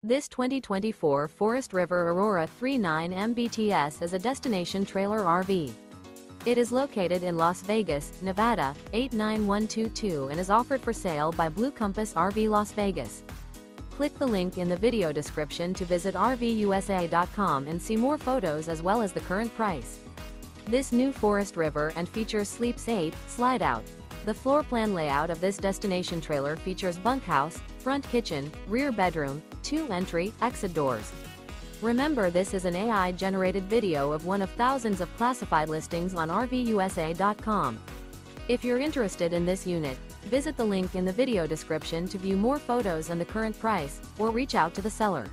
This 2024 Forest River Aurora 39 MBTS is a destination trailer RV. It is located in Las Vegas, Nevada, 89122 and is offered for sale by Blue Compass RV Las Vegas. Click the link in the video description to visit RVUSA.com and see more photos as well as the current price. This new Forest River and features Sleeps 8, Slideout. The floor plan layout of this destination trailer features bunkhouse, front kitchen, rear bedroom, 2 entry, exit doors. Remember, this is an AI-generated video of one of thousands of classified listings on RVUSA.com. If you're interested in this unit, visit the link in the video description to view more photos and the current price, or reach out to the seller.